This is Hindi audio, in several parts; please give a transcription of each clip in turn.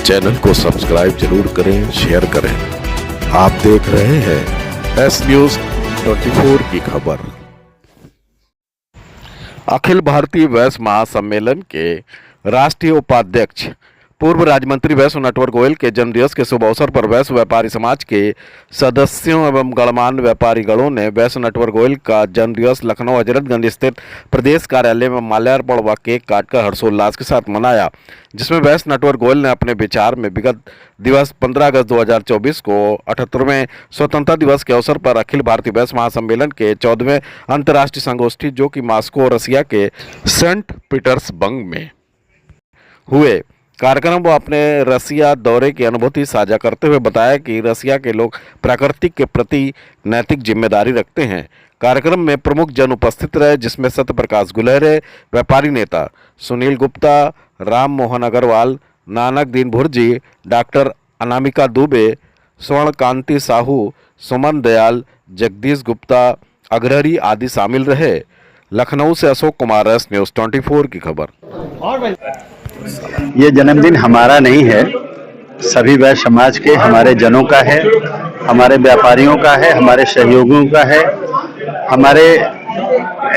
चैनल को सब्सक्राइब जरूर करें, शेयर करें। आप देख रहे हैं एस न्यूज 24 की खबर। अखिल भारतीय वैश्य महासम्मेलन के राष्ट्रीय उपाध्यक्ष पूर्व राज्य मंत्री वैश्य नटवर गोयल के जन्मदिवस के शुभ अवसर पर वैश्य व्यापारी समाज के सदस्यों एवं गणमान्य व्यापारी गणों ने वैश्य नटवर गोयल का जन्मदिवस लखनऊ हजरतगंज स्थित प्रदेश कार्यालय में माल्यार्पण व केक काटकर हर्षोल्लास के साथ मनाया, जिसमें वैश्य नटवर गोयल ने अपने विचार में विगत दिवस 15 अगस्त 2024 को 78वें स्वतंत्रता दिवस के अवसर पर अखिल भारतीय वैश्य महासम्मेलन के 14वें अंतर्राष्ट्रीय संगोष्ठी जो कि मॉस्को रसिया के सेंट पीटर्सबर्ग में हुए कार्यक्रम व अपने रसिया दौरे की अनुभूति साझा करते हुए बताया कि रसिया के लोग प्रकृति के प्रति नैतिक जिम्मेदारी रखते हैं। कार्यक्रम में प्रमुख जन उपस्थित रहे, जिसमें सत्यप्रकाश गुलेरे, व्यापारी नेता सुनील गुप्ता, राम मोहन अग्रवाल, नानक दीन भुर्जी, डॉक्टर अनामिका दुबे, स्वर्ण कांति साहू, सुमन दयाल, जगदीश गुप्ता, अग्रहरी आदि शामिल रहे। लखनऊ से अशोक कुमार, एस न्यूज 24 की खबर। ये जन्मदिन हमारा नहीं है, सभी वैश्य समाज के, हमारे जनों का है, हमारे व्यापारियों का है, हमारे सहयोगियों का है, हमारे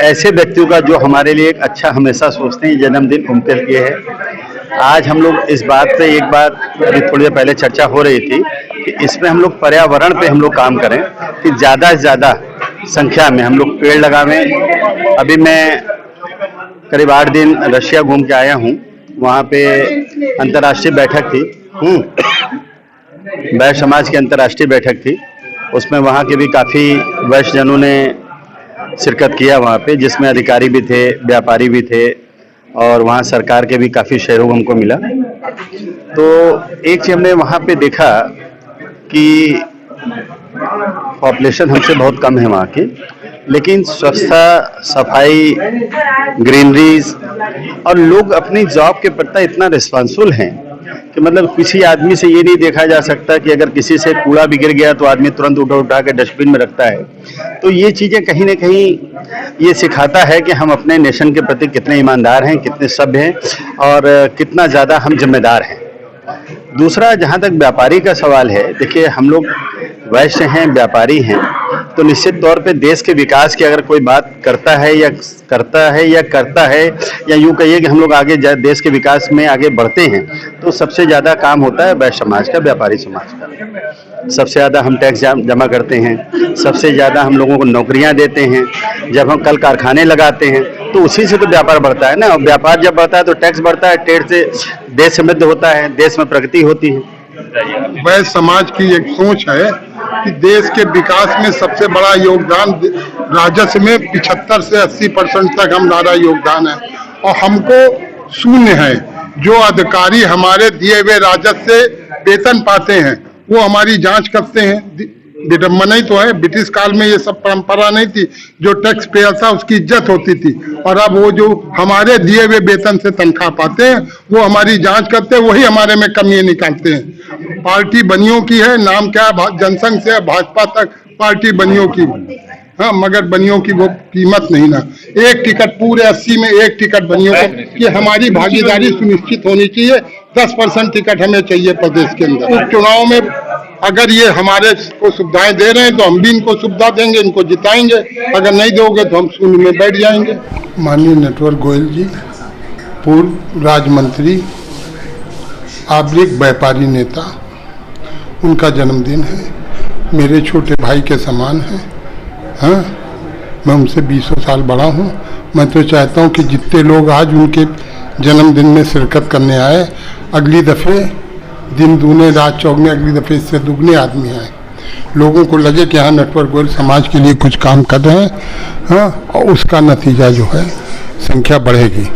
ऐसे व्यक्तियों का जो हमारे लिए एक अच्छा हमेशा सोचते हैं। जन्मदिन उनके लिए है। आज हम लोग इस बात पे एक बात अभी थोड़ी देर पहले चर्चा हो रही थी कि इसमें हम लोग पर्यावरण पे हम लोग काम करें कि ज़्यादा से ज़्यादा संख्या में हम लोग पेड़ लगावें। अभी मैं करीब 8 दिन रशिया घूम के आया हूँ, वहाँ पे अंतर्राष्ट्रीय बैठक थी, वैश्य समाज की अंतर्राष्ट्रीय बैठक थी। उसमें वहाँ के भी काफ़ी वैश्य जनों ने शिरकत किया वहाँ पे, जिसमें अधिकारी भी थे, व्यापारी भी थे और वहाँ सरकार के भी काफ़ी सहयोग हमको मिला। तो एक चीज़ हमने वहाँ पे देखा कि पॉपुलेशन हमसे बहुत कम है वहाँ की, लेकिन स्वच्छता, सफाई, ग्रीनरीज और लोग अपनी जॉब के प्रति इतना रिस्पॉन्सिबल हैं कि मतलब किसी आदमी से ये नहीं देखा जा सकता कि अगर किसी से कूड़ा भी गिर गया तो आदमी तुरंत उठा के डस्टबिन में रखता है। तो ये चीज़ें कहीं ना कहीं ये सिखाता है कि हम अपने नेशन के प्रति कितने ईमानदार हैं, कितने सभ्य हैं और कितना ज़्यादा हम जिम्मेदार हैं। दूसरा, जहाँ तक व्यापारी का सवाल है, देखिए हम लोग वैश्य हैं, व्यापारी हैं, तो निश्चित तौर पे देश के विकास की अगर कोई बात करता है या यूँ कहिए कि हम लोग आगे देश के विकास में आगे बढ़ते हैं, तो सबसे ज़्यादा काम होता है वैश्य समाज का, व्यापारी समाज का। सबसे ज़्यादा हम टैक्स जमा करते हैं, सबसे ज़्यादा हम लोगों को नौकरियां देते हैं। जब हम कल कारखाने लगाते हैं तो उसी से तो व्यापार बढ़ता है ना, और व्यापार जब बढ़ता है तो टैक्स बढ़ता है, टैक्स से देश समृद्ध होता है, देश में प्रगति होती है। वैश्य समाज की एक सोच है कि देश के विकास में सबसे बड़ा योगदान राजस्व में 75 से 80% तक हमारा योगदान है, और हमको शून्य है। जो अधिकारी हमारे दिए हुए राजस्व से वेतन पाते हैं वो हमारी जांच करते हैं। विडम्बना ही तो है, ब्रिटिश काल में ये सब परंपरा नहीं थी। जो टैक्स पेयर था उसकी इज्जत होती थी, और अब वो जो हमारे दिए हुए वेतन से तनख्वाह पाते हैं वो हमारी जांच करते हैं, वही हमारे में कमियां निकालते हैं। पार्टी बनियों की है, नाम क्या है, जनसंघ से भाजपा तक पार्टी बनियों की, हाँ, मगर बनियों की वो कीमत नहीं ना। एक टिकट पूरे 80 में एक टिकट बनियों को, कि हमारी भागीदारी सुनिश्चित होनी चाहिए। 10% टिकट हमें चाहिए प्रदेश के अंदर। उपचुनाव में अगर ये हमारे को सुविधाएं दे रहे हैं तो हम भी इनको सुविधा देंगे, इनको जिताएंगे। अगर नहीं दोगे तो हम शून्य में बैठ जाएंगे। माननीय नटवर गोयल जी, पूर्व राज्य मंत्री, आबलिक व्यापारी नेता, उनका जन्मदिन है। मेरे छोटे भाई के समान है। हाँ, मैं उनसे 20 साल बड़ा हूँ। मैं तो चाहता हूँ कि जितने लोग आज उनके जन्मदिन में शिरकत करने आए, अगली दफ़े दिन दूने रात चौगने, अगली दफ़े इससे दुगने आदमी आए। लोगों को लगे कि हाँ, नटवर गोयल समाज के लिए कुछ काम कर रहे हैं, हाँ, और उसका नतीजा जो है संख्या बढ़ेगी।